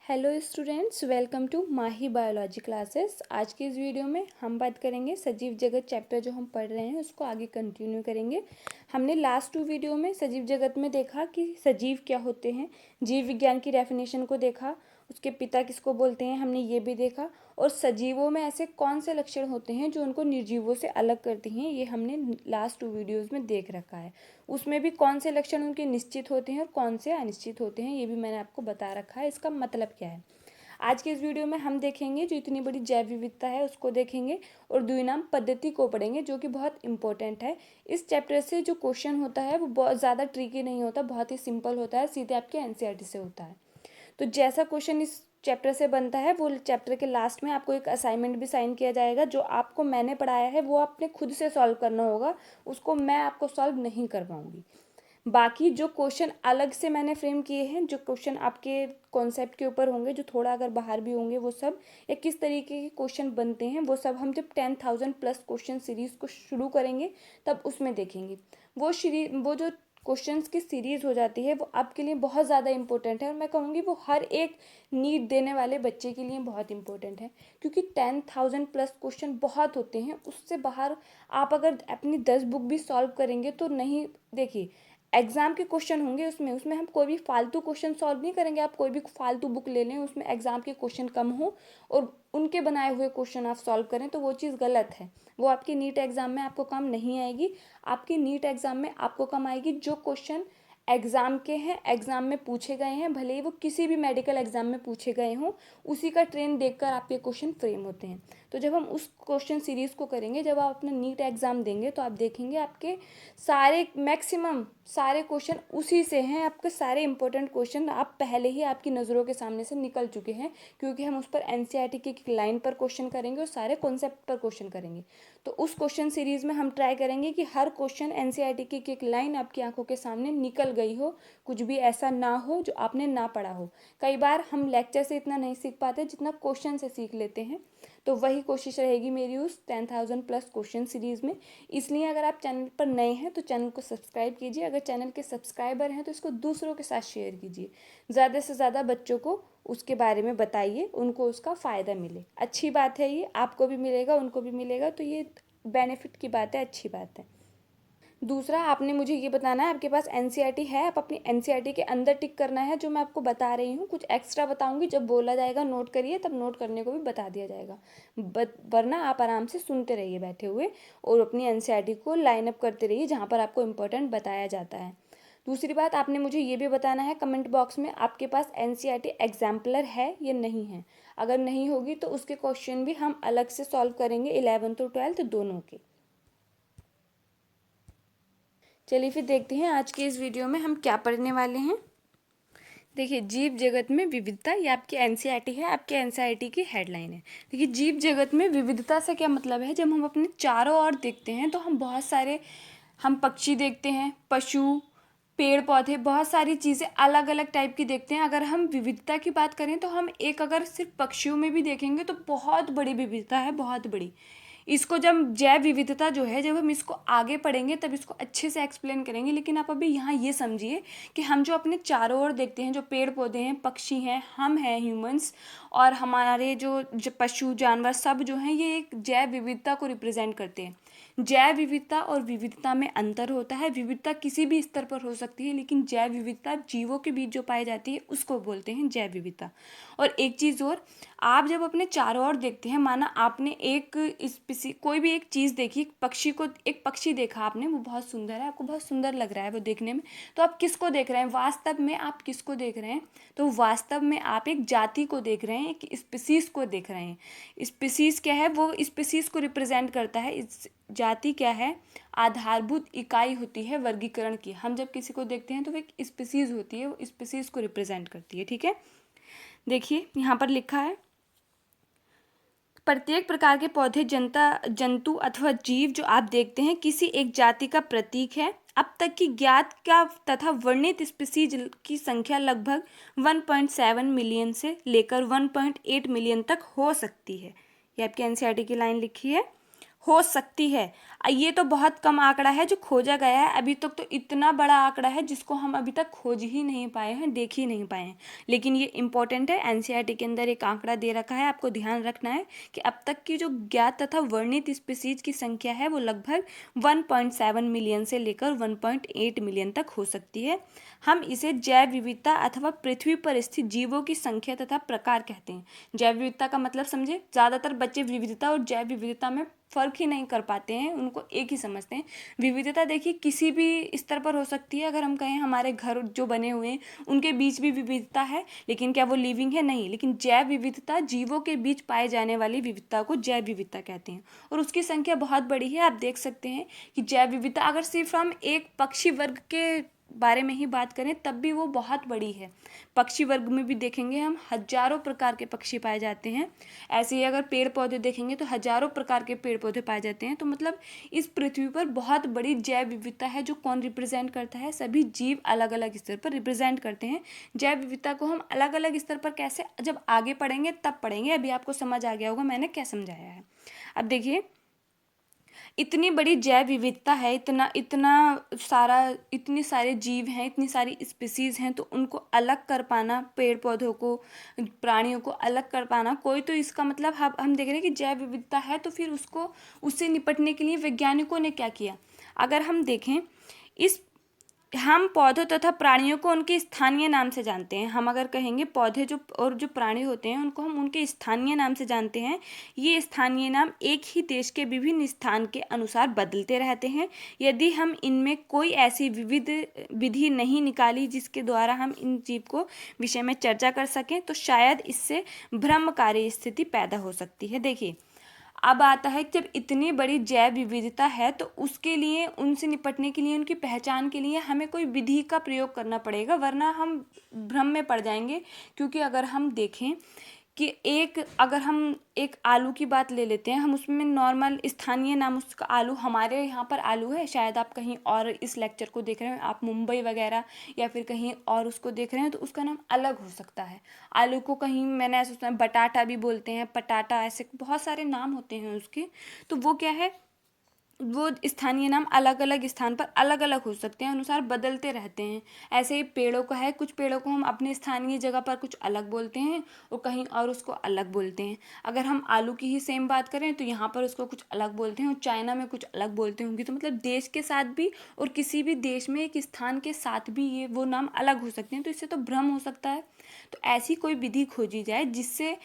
Hello students, welcome to Mahi biology classes. आज की इस वीडियो में हम बात करेंगे सजीव जगत चैप्टर जो हम पढ़ रहे हैं उसको आगे कंटिन्यू करेंगे। हमने लास्ट 2 वीडियो में सजीव जगत में देखा कि सजीव क्या होते हैं, जीव विज्ञान की डेफिनेशन को देखा, उसके पिता किसको बोलते हैं हमने ये भी देखा, और सजीवों में ऐसे कौन से लक्षण होते हैं जो उनको निर्जीवों से अलग करती हैं ये हमने लास्ट 2 वीडियोज़ में देख रखा है। उसमें भी कौन से लक्षण उनके निश्चित होते हैं और कौन से अनिश्चित होते हैं ये भी मैंने आपको बता रखा है। इसका मतलब क्या है, आज के इस वीडियो में हम देखेंगे जो इतनी बड़ी जैव विविधता है उसको देखेंगे और द्विनाम पद्धति को पढ़ेंगे जो कि बहुत इंपॉर्टेंट है। इस चैप्टर से जो क्वेश्चन होता है वो बहुत ज़्यादा ट्रिकी नहीं होता, बहुत ही सिंपल होता है, सीधे आपके एनसीईआरटी से होता है। तो जैसा क्वेश्चन इस चैप्टर से बनता है वो चैप्टर के लास्ट में आपको एक असाइनमेंट भी साइन किया जाएगा। जो आपको मैंने पढ़ाया है वो आपने खुद से सॉल्व करना होगा, उसको मैं आपको सॉल्व नहीं कर पाऊँगी। बाकी जो क्वेश्चन अलग से मैंने फ्रेम किए हैं, जो क्वेश्चन आपके कॉन्सेप्ट के ऊपर होंगे, जो थोड़ा अगर बाहर भी होंगे, वो सब या किस तरीके के क्वेश्चन बनते हैं वो सब हम जब 10,000 प्लस क्वेश्चन सीरीज़ को शुरू करेंगे तब उसमें देखेंगे। वो जो क्वेश्चंस की सीरीज़ हो जाती है वो आपके लिए बहुत ज़्यादा इंपॉर्टेंट है और मैं कहूँगी वो हर एक नीट देने वाले बच्चे के लिए बहुत इंपॉर्टेंट है, क्योंकि 10,000 प्लस क्वेश्चन बहुत होते हैं। उससे बाहर आप अगर अपनी 10 बुक भी सॉल्व करेंगे तो नहीं, देखिए एग्ज़ाम के क्वेश्चन होंगे उसमें उसमें हम कोई भी फालतू क्वेश्चन सॉल्व नहीं करेंगे। आप कोई भी फालतू बुक ले लें, उसमें एग्ज़ाम के क्वेश्चन कम हो और उनके बनाए हुए क्वेश्चन आप सॉल्व करें तो वो चीज़ गलत है। वो आपकी नीट एग्ज़ाम में आपको काम नहीं आएगी। आपकी नीट एग्ज़ाम में आपको काम आएगी जो क्वेश्चन एग्ज़ाम के हैं, एग्ज़ाम में पूछे गए हैं, भले ही वो किसी भी मेडिकल एग्ज़ाम में पूछे गए हों, उसी का ट्रेंड देखकर आपके क्वेश्चन फ्रेम होते हैं। तो जब हम उस क्वेश्चन सीरीज़ को करेंगे, जब आप अपना नीट एग्ज़ाम देंगे तो आप देखेंगे आपके सारे मैक्सिमम सारे क्वेश्चन उसी से हैं। आपके सारे इंपॉर्टेंट क्वेश्चन आप पहले ही आपकी नज़रों के सामने से निकल चुके हैं, क्योंकि हम उस पर एनसीईआरटी की एक लाइन पर क्वेश्चन करेंगे और सारे कॉन्सेप्ट पर क्वेश्चन करेंगे। तो उस क्वेश्चन सीरीज़ में हम ट्राई करेंगे कि हर क्वेश्चन एनसीईआरटी की एक लाइन आपकी आंखों के सामने निकल गई हो, कुछ भी ऐसा ना हो जो आपने ना पढ़ा हो। कई बार हम लेक्चर से इतना नहीं सीख पाते जितना क्वेश्चन से सीख लेते हैं, तो वही कोशिश रहेगी मेरी उस 10,000 प्लस क्वेश्चन सीरीज़ में। इसलिए अगर आप चैनल पर नए हैं तो चैनल को सब्सक्राइब कीजिए, अगर चैनल के सब्सक्राइबर हैं तो इसको दूसरों के साथ शेयर कीजिए, ज़्यादा से ज़्यादा बच्चों को उसके बारे में बताइए, उनको उसका फ़ायदा मिले। अच्छी बात है, ये आपको भी मिलेगा उनको भी मिलेगा, तो ये बेनिफिट की बात है, अच्छी बात है। दूसरा, आपने मुझे ये बताना है आपके पास एनसीईआरटी है, आप अपनी एनसीईआरटी के अंदर टिक करना है जो मैं आपको बता रही हूँ। कुछ एक्स्ट्रा बताऊँगी, जब बोला जाएगा नोट करिए तब नोट करने को भी बता दिया जाएगा। वरना आप आराम से सुनते रहिए बैठे हुए और अपनी एनसीईआरटी को लाइन अप करते रहिए जहाँ पर आपको इम्पोर्टेंट बताया जाता है। दूसरी बात, आपने मुझे ये भी बताना है कमेंट बॉक्स में आपके पास एनसीईआरटी एग्जाम्पलर है या नहीं है। अगर नहीं होगी तो उसके क्वेश्चन भी हम अलग से सॉल्व करेंगे 11th और 12th दोनों के। चलिए फिर देखते हैं आज के इस वीडियो में हम क्या पढ़ने वाले हैं। देखिए, जीव जगत में विविधता, ये आपकी एनसीईआरटी है, आपके एनसीईआरटी की हेडलाइन है। देखिए, जीव जगत में विविधता से क्या मतलब है, जब हम अपने चारों ओर देखते हैं तो हम बहुत सारे हम पक्षी देखते हैं, पशु, पेड़ पौधे, बहुत सारी चीज़ें अलग अलग टाइप की देखते हैं। अगर हम विविधता की बात करें तो हम एक अगर सिर्फ पक्षियों में भी देखेंगे तो बहुत बड़ी विविधता है, बहुत बड़ी। इसको जब जैव विविधता जो है, जब हम इसको आगे पढ़ेंगे तब इसको अच्छे से एक्सप्लेन करेंगे, लेकिन आप अभी यहाँ ये समझिए कि हम जो अपने चारों ओर देखते हैं, जो पेड़ पौधे हैं, पक्षी हैं, हम हैं ह्यूमंस, और हमारे जो पशु जानवर सब जो हैं, ये एक जैव विविधता को रिप्रेजेंट करते हैं। जैव विविधता और विविधता में अंतर होता है। विविधता किसी भी स्तर पर हो सकती है, लेकिन जैव विविधता जीवों के बीच जो पाई जाती है उसको बोलते हैं जैव विविधता। और एक चीज़ और, आप जब अपने चारों ओर देखते हैं, माना आपने एक स्पीसी कोई भी एक चीज़ देखी, पक्षी को, एक पक्षी देखा आपने, वो बहुत सुंदर है, आपको बहुत सुंदर लग रहा है वो देखने में, तो आप किसको देख रहे हैं वास्तव में, आप किसको देख रहे हैं, तो वास्तव में आप एक जाति को देख रहे हैं, एक स्पीसीज को देख रहे हैं। स्पीसीज क्या है, वो स्पीसीज को रिप्रेजेंट करता है। इस जाति क्या है, आधारभूत इकाई होती है वर्गीकरण की। हम जब किसी को देखते हैं तो वो एक स्पीसीज होती है, वो स्पीसीज को रिप्रेजेंट करती है, ठीक है। देखिए यहाँ पर लिखा है, प्रत्येक प्रकार के पौधे, जंतु अथवा जीव जो आप देखते हैं किसी एक जाति का प्रतीक है। अब तक की ज्ञात का तथा वर्णित स्पीसीज की संख्या लगभग 1.7 मिलियन से लेकर 1.8 मिलियन तक हो सकती है। ये आपकी एनसीईआरटी की लाइन लिखी है। हो सकती है। ये तो बहुत कम आंकड़ा है जो खोजा गया है अभी तक, तो इतना बड़ा आंकड़ा है जिसको हम अभी तक खोज ही नहीं पाए हैं, देख ही नहीं पाए हैं। लेकिन ये इंपॉर्टेंट है, एनसीईआरटी के अंदर एक आंकड़ा दे रखा है, आपको ध्यान रखना है कि अब तक की जो ज्ञात तथा वर्णित स्पीसीज की संख्या है वो लगभग 1.7 मिलियन से लेकर 1.8 मिलियन तक हो सकती है। हम इसे जैव विविधता अथवा पृथ्वी पर स्थित जीवों की संख्या तथा प्रकार कहते हैं। जैव विविधता का मतलब समझे, ज़्यादातर बच्चे विविधता और जैव विविधता में फ़र्क ही नहीं कर पाते हैं, उनको एक ही समझते हैं। विविधता देखिए किसी भी स्तर पर हो सकती है। अगर हम कहें हमारे घर जो बने हुए हैं उनके बीच भी विविधता है, लेकिन क्या वो लिविंग है? नहीं। लेकिन जैव विविधता, जीवों के बीच पाए जाने वाली विविधता को जैव विविधता कहते हैं, और उसकी संख्या बहुत बड़ी है। आप देख सकते हैं कि जैव विविधता अगर सिर्फ हम एक पक्षी वर्ग के बारे में ही बात करें तब भी वो बहुत बड़ी है। पक्षी वर्ग में भी देखेंगे हम हजारों प्रकार के पक्षी पाए जाते हैं। ऐसे ही अगर पेड़ पौधे देखेंगे तो हजारों प्रकार के पेड़ पौधे पाए जाते हैं। तो मतलब इस पृथ्वी पर बहुत बड़ी जैव विविधता है, जो कौन रिप्रेजेंट करता है? सभी जीव अलग अलग स्तर पर रिप्रेजेंट करते हैं। जैव विविधता को हम अलग अलग स्तर पर कैसे, जब आगे पढ़ेंगे तब पढ़ेंगे, अभी आपको समझ आ गया होगा मैंने क्या समझाया है। अब देखिए, इतनी बड़ी जैव विविधता है, इतना इतना सारा, इतनी सारे जीव हैं, इतनी सारी स्पीसीज हैं, तो उनको अलग कर पाना, पेड़ पौधों को, प्राणियों को अलग कर पाना, कोई तो इसका मतलब हम देख रहे हैं कि जैव विविधता है तो फिर उसको, उससे निपटने के लिए वैज्ञानिकों ने क्या किया। अगर हम देखें, इस हम पौधों तथा प्राणियों को उनके स्थानीय नाम से जानते हैं। हम अगर कहेंगे पौधे जो और जो प्राणी होते हैं उनको हम उनके स्थानीय नाम से जानते हैं। ये स्थानीय नाम एक ही देश के विभिन्न स्थान के अनुसार बदलते रहते हैं। यदि हम इनमें कोई ऐसी विविध विधि नहीं निकाली जिसके द्वारा हम इन जीव को विषय में चर्चा कर सकें तो शायद इससे भ्रमकारी स्थिति पैदा हो सकती है। देखिए, अब आता है कि जब इतनी बड़ी जैव विविधता है तो उसके लिए, उनसे निपटने के लिए, उनकी पहचान के लिए हमें कोई विधि का प्रयोग करना पड़ेगा, वरना हम भ्रम में पड़ जाएंगे। क्योंकि अगर हम देखें कि अगर हम एक आलू की बात ले लेते हैं, हम उसमें नॉर्मल स्थानीय नाम उसका आलू, हमारे यहाँ पर आलू है, शायद आप कहीं और इस लेक्चर को देख रहे हैं, आप मुंबई वगैरह या फिर कहीं और उसको देख रहे हैं तो उसका नाम अलग हो सकता है। आलू को कहीं मैंने ऐसा सुना बटाटा भी बोलते हैं, पटाटा, ऐसे बहुत सारे नाम होते हैं उसके। तो वो क्या है, वो स्थानीय नाम अलग अलग स्थान पर अलग अलग हो सकते हैं, अनुसार बदलते रहते हैं। ऐसे ही पेड़ों का है, कुछ पेड़ों को हम अपने स्थानीय जगह पर कुछ अलग बोलते हैं और कहीं और उसको अलग बोलते हैं। अगर हम आलू की ही सेम बात करें तो यहाँ पर उसको कुछ अलग बोलते हैं और चाइना में कुछ अलग बोलते होंगे। तो मतलब देश के साथ भी और किसी भी देश में एक स्थान के साथ भी ये वो नाम अलग हो सकते हैं, तो इससे तो भ्रम हो सकता है। तो ऐसी कोई विधि खोजी जाए जिससे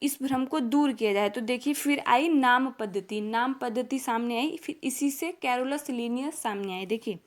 इस भ्रम को दूर किया जाए। तो देखिए, फिर आई नाम पद्धति। नाम पद्धति सामने आई, फिर इसी से कैरोलस लिनियस सामने आए। देखिए,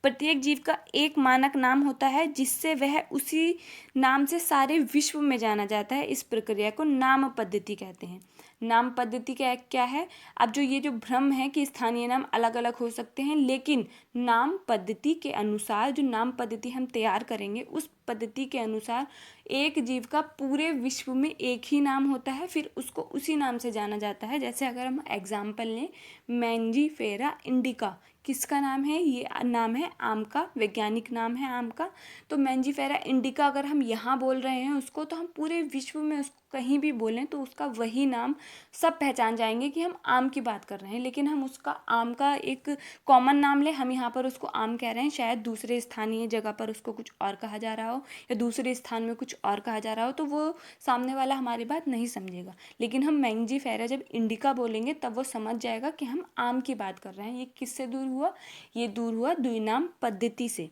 प्रत्येक जीव का एक मानक नाम होता है जिससे वह उसी नाम से सारे विश्व में जाना जाता है। इस प्रक्रिया को नाम पद्धति कहते हैं। नाम पद्धति क्या है? अब जो ये जो भ्रम है कि स्थानीय नाम अलग अलग हो सकते हैं, लेकिन नाम पद्धति के अनुसार, जो नाम पद्धति हम तैयार करेंगे उस पद्धति के अनुसार एक जीव का पूरे विश्व में एक ही नाम होता है, फिर उसको उसी नाम से जाना जाता है। जैसे अगर हम एग्जाम्पल लें, मैंजीफेरा इंडिका किसका नाम है? ये नाम है आम का, वैज्ञानिक नाम है आम का। तो मैंजीफेरा इंडिका अगर हम यहाँ बोल रहे हैं उसको, तो हम पूरे विश्व में उसको कहीं भी बोलें तो उसका वही नाम सब पहचान जाएंगे कि हम आम की बात कर रहे हैं। लेकिन हम उसका आम का एक कॉमन नाम लें, हम यहाँ पर उसको आम कह रहे हैं, शायद दूसरे स्थानीय जगह पर उसको कुछ और कहा जा रहा हो या दूसरे स्थान में कुछ और कहा जा रहा हो, तो वो सामने वाला हमारी बात नहीं समझेगा। लेकिन हम मैंजीफेरा जब इंडिका बोलेंगे तब वो समझ जाएगा कि हम आम की बात कर रहे हैं। ये किससे दूर हुआ? ये दूर हुआ द्विनाम पद्धति से।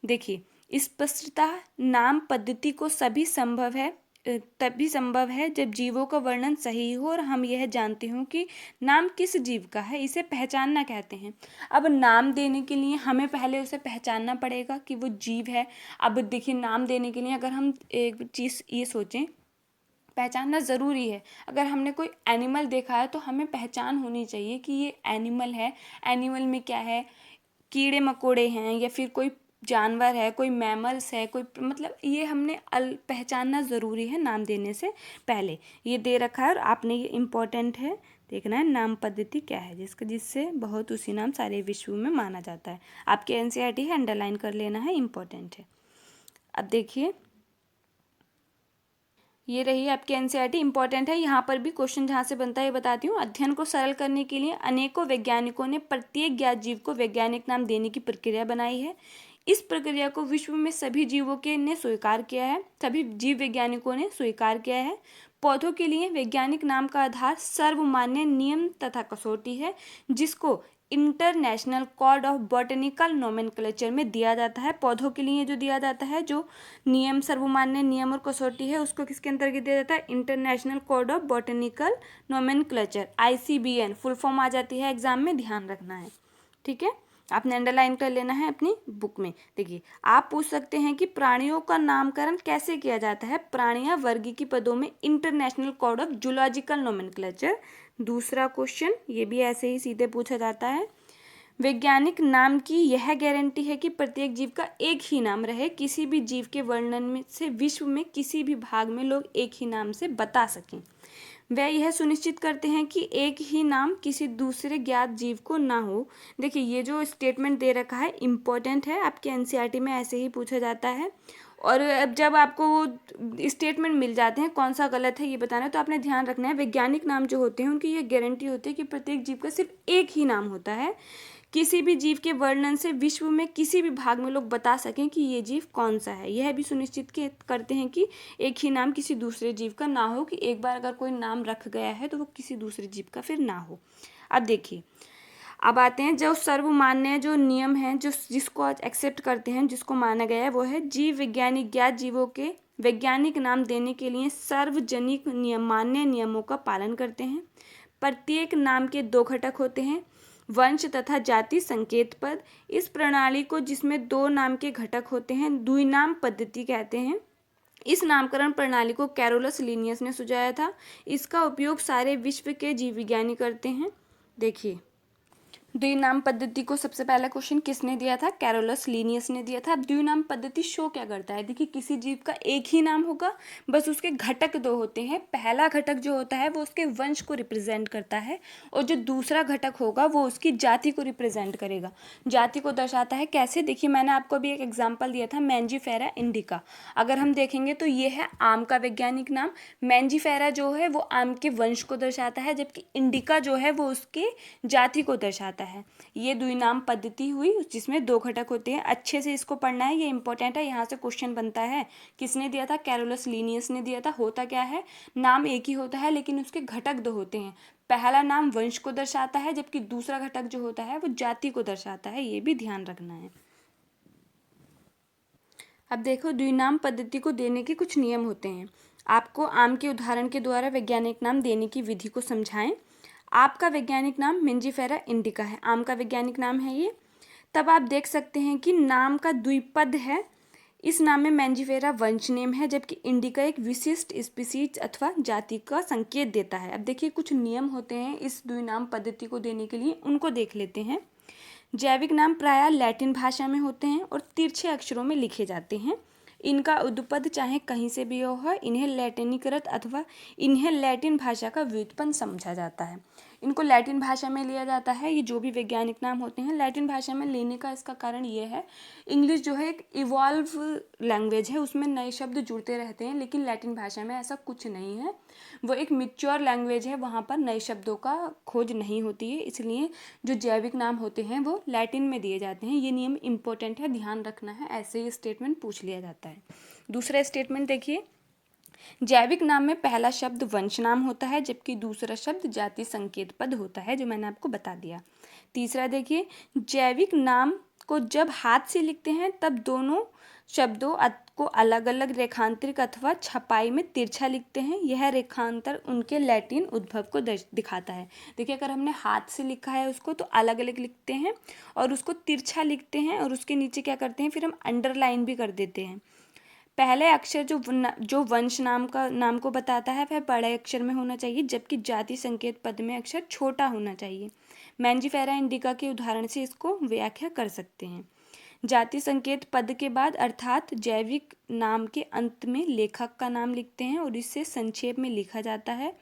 देखिए, स्पष्टता नाम पद्धति को तभी संभव है जब जीवों का वर्णन सही हो और हम यह जानते हों कि नाम किस जीव का है। इसे पहचानना कहते हैं। अब नाम देने के लिए हमें पहले उसे पहचानना पड़ेगा कि वो जीव है। अब देखिए, नाम देने के लिए अगर हम एक चीज़ ये सोचें, पहचानना ज़रूरी है। अगर हमने कोई एनिमल देखा है तो हमें पहचान होनी चाहिए कि ये एनिमल है। एनिमल में क्या है, कीड़े मकोड़े हैं या फिर कोई जानवर है, कोई मैमल्स है, कोई, मतलब ये हमने पहचानना ज़रूरी है नाम देने से पहले। ये दे रखा है और आपने, ये इम्पोर्टेंट है, देखना है नाम पद्धति क्या है, जिससे बहुत उसी नाम सारे विश्व में माना जाता है। आपके एनसीईआरटी है, अंडरलाइन कर लेना है, इम्पोर्टेंट है। अब देखिए, ये रही आपकी एनसीईआरटी, इंपॉर्टेंट है। यहाँ पर भी क्वेश्चन जहाँ से बनता है ये बताती हूँ। अध्ययन को सरल करने के लिए अनेकों वैज्ञानिकों ने प्रत्येक ज्ञात जीव को वैज्ञानिक नाम देने की प्रक्रिया बनाई है। इस प्रक्रिया को विश्व में सभी जीवों के ने स्वीकार किया है, सभी जीव वैज्ञानिकों ने स्वीकार किया है। पौधों के लिए वैज्ञानिक नाम का आधार सर्वमान्य नियम तथा कसौटी है, जिसको international code of botanical nomenclature में दिया जाता है। पौधों के लिए जो दिया जाता है, जो नियम, सर्वमान्य नियम और कसौटी है, उसको किसके अंतर्गत दिया जाता है? International code of botanical nomenclature, ICBN full form आ जाती है एग्जाम में, ध्यान रखना है। ठीक है, आपने अंडरलाइन कर लेना है अपनी बुक में। देखिए, आप पूछ सकते हैं कि प्राणियों का नामकरण कैसे किया जाता है? प्राणियां वर्गीय पदों में international code of zoological nomenclature. दूसरा क्वेश्चन, ये भी ऐसे ही सीधे पूछा जाता है। वैज्ञानिक नाम की यह गारंटी है कि प्रत्येक जीव का एक ही नाम रहे। किसी भी जीव के वर्णन में से विश्व में किसी भी भाग में लोग एक ही नाम से बता सकें। वह यह सुनिश्चित करते हैं कि एक ही नाम किसी दूसरे ज्ञात जीव को ना हो। देखिए, ये जो स्टेटमेंट दे रखा है इम्पोर्टेंट है, आपके एनसीईआरटी में ऐसे ही पूछा जाता है। और अब जब आपको वो स्टेटमेंट मिल जाते हैं कौन सा गलत है ये बताना है, तो आपने ध्यान रखना है वैज्ञानिक नाम जो होते हैं उनकी ये गारंटी होती है कि प्रत्येक जीव का सिर्फ एक ही नाम होता है। किसी भी जीव के वर्णन से विश्व में किसी भी भाग में लोग बता सकें कि ये जीव कौन सा है। यह भी सुनिश्चित करते हैं कि एक ही नाम किसी दूसरे जीव का ना हो, कि एक बार अगर कोई नाम रख गया है तो वो किसी दूसरे जीव का फिर ना हो। अब देखिए, अब आते हैं जो सर्वमान्य जो नियम है, जो जिसको एक्सेप्ट करते हैं, जिसको माना गया है, वो है जीव वैज्ञानिक ज्ञात जीवों के वैज्ञानिक नाम देने के लिए सार्वजनिक मान्य नियमों का पालन करते हैं। प्रत्येक नाम के 2 घटक होते हैं, वंश तथा जाति संकेत पद। इस प्रणाली को, जिसमें 2 नाम के घटक होते हैं, द्विनाम पद्धति कहते हैं। इस नामकरण प्रणाली को कैरोलस लीनियस ने सुझाया था। इसका उपयोग सारे विश्व के जीव विज्ञानी करते हैं। देखिए, द्विनाम पद्धति को सबसे पहला क्वेश्चन किसने दिया था? कैरोलस लीनियस ने दिया था। अब द्विनाम पद्धति शो क्या करता है? देखिए, किसी जीव का एक ही नाम होगा, बस उसके घटक 2 होते हैं। पहला घटक जो होता है वो उसके वंश को रिप्रेजेंट करता है, और जो दूसरा घटक होगा वो उसकी जाति को रिप्रेजेंट करेगा, जाति को दर्शाता है। कैसे? देखिए, मैंने आपको अभी एक एग्जाम्पल दिया था, मैंजीफेरा इंडिका। अगर हम देखेंगे तो ये है आम का वैज्ञानिक नाम। मैंजीफेरा जो है वो आम के वंश को दर्शाता है, जबकि इंडिका जो है वो उसके जाति को दर्शाता है। ये द्विनाम पद्धति हुई जिसमें 2 घटक होते हैं। अच्छे से इसको पढ़ना है, ये इंपॉर्टेंट है, यहाँ से क्वेश्चन बनता है। किसने दिया था? कैरोलस लीनियस ने दिया था। होता क्या है, नाम एक ही होता है लेकिन उसके घटक 2 होते हैं। पहला नाम वंश को दर्शाता है, जबकि दूसरा घटक जो होता है वो जाति को दर्शाता है। ये भी ध्यान रखना है। अब देखो, द्विनाम पद्धति को देने के कुछ नियम होते हैं। आपको आम के उदाहरण के द्वारा वैज्ञानिक नाम देने की विधि को समझाएं। आपका वैज्ञानिक नाम मैंजीफेरा इंडिका है, आम का वैज्ञानिक नाम है ये। तब आप देख सकते हैं कि नाम का द्विपद है। इस नाम में मैंजीफेरा वंश नेम है, जबकि इंडिका एक विशिष्ट स्पीसीज अथवा जाति का संकेत देता है। अब देखिए, कुछ नियम होते हैं इस द्विनाम पद्धति को देने के लिए, उनको देख लेते हैं। जैविक नाम प्रायः लैटिन भाषा में होते हैं और तिरछे अक्षरों में लिखे जाते हैं। इनका उद्पद चाहे कहीं से भी हो, इन्हें लैटिनीकृत अथवा इन्हें लैटिन भाषा का व्युत्पन्न समझा जाता है। इनको लैटिन भाषा में लिया जाता है। ये जो भी वैज्ञानिक नाम होते हैं लैटिन भाषा में लेने का इसका कारण ये है, इंग्लिश जो है एक इवॉल्व लैंग्वेज है, उसमें नए शब्द जुड़ते रहते हैं, लेकिन लैटिन भाषा में ऐसा कुछ नहीं है। वो एक मैच्योर लैंग्वेज है, वहाँ पर नए शब्दों का खोज नहीं होती है, इसलिए जो जैविक नाम होते हैं वो लैटिन में दिए जाते हैं। ये नियम इम्पोर्टेंट है, ध्यान रखना है, ऐसे ही स्टेटमेंट पूछ लिया जाता है। दूसरा स्टेटमेंट देखिए, जैविक नाम में पहला शब्द वंश नाम होता है, जबकि दूसरा शब्द जाति संकेत पद होता है, जो मैंने आपको बता दिया। तीसरा देखिए, जैविक नाम को जब हाथ से लिखते हैं तब दोनों शब्दों को अलग अलग रेखांतरित अथवा छपाई में तिरछा लिखते हैं। यह रेखांतर उनके लैटिन उद्भव को दिखाता है। देखिए, अगर हमने हाथ से लिखा है उसको तो अलग अलग लिखते हैं, और उसको तिरछा लिखते हैं, और उसके नीचे क्या करते हैं, फिर हम अंडरलाइन भी कर देते हैं। पहले अक्षर जो वंश नाम को बताता है वह बड़े अक्षर में होना चाहिए, जबकि जाति संकेत पद में अक्षर छोटा होना चाहिए। मैंजीफेरा इंडिका के उदाहरण से इसको व्याख्या कर सकते हैं। जाति संकेत पद के बाद अर्थात जैविक नाम के अंत में लेखक का नाम लिखते हैं और इसे संक्षेप में लिखा जाता है।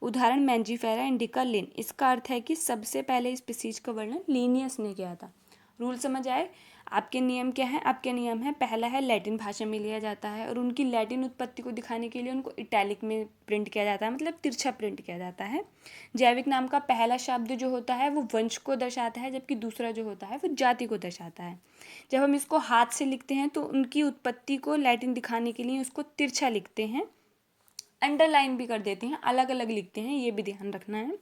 उदाहरण मैंजीफेरा इंडिका लिन। इसका अर्थ है कि सबसे पहले स्पीसीज का वर्णन लीनियस ने किया था। रूल समझ आए? आपके नियम क्या है? आपके नियम है, पहला है लैटिन भाषा में लिया जाता है और उनकी लैटिन उत्पत्ति को दिखाने के लिए उनको इटैलिक में प्रिंट किया जाता है, मतलब तिरछा प्रिंट किया जाता है। जैविक नाम का पहला शब्द जो होता है वो वंश को दर्शाता है, जबकि दूसरा जो होता है वो जाति को दर्शाता है। जब हम इसको हाथ से लिखते हैं तो उनकी उत्पत्ति को लैटिन दिखाने के लिए उसको तिरछा लिखते हैं, अंडरलाइन भी कर देते हैं, अलग अलग लिखते हैं, ये भी ध्यान रखना है।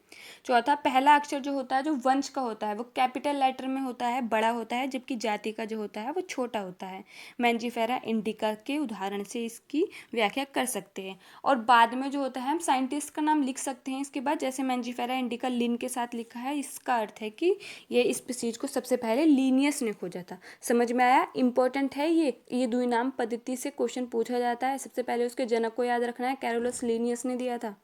चौथा, पहला अक्षर जो होता है जो वंश का होता है वो कैपिटल लेटर में होता है, बड़ा होता है, जबकि जाति का जो होता है वो छोटा होता है। मैंजीफेरा इंडिका के उदाहरण से इसकी व्याख्या कर सकते हैं। और बाद में जो होता है हम साइंटिस्ट का नाम लिख सकते हैं इसके बाद, जैसे मैंजीफेरा इंडिका लिन के साथ लिखा है, इसका अर्थ है कि ये स्पीसीज को सबसे पहले लीनियस ने खोजा था। समझ में आया? इंपॉर्टेंट है ये द्विनाम पद्धति से क्वेश्चन पूछा जाता है। सबसे पहले उसके जनक को याद रखना है, कैरोलस लीनियस ने दिया था।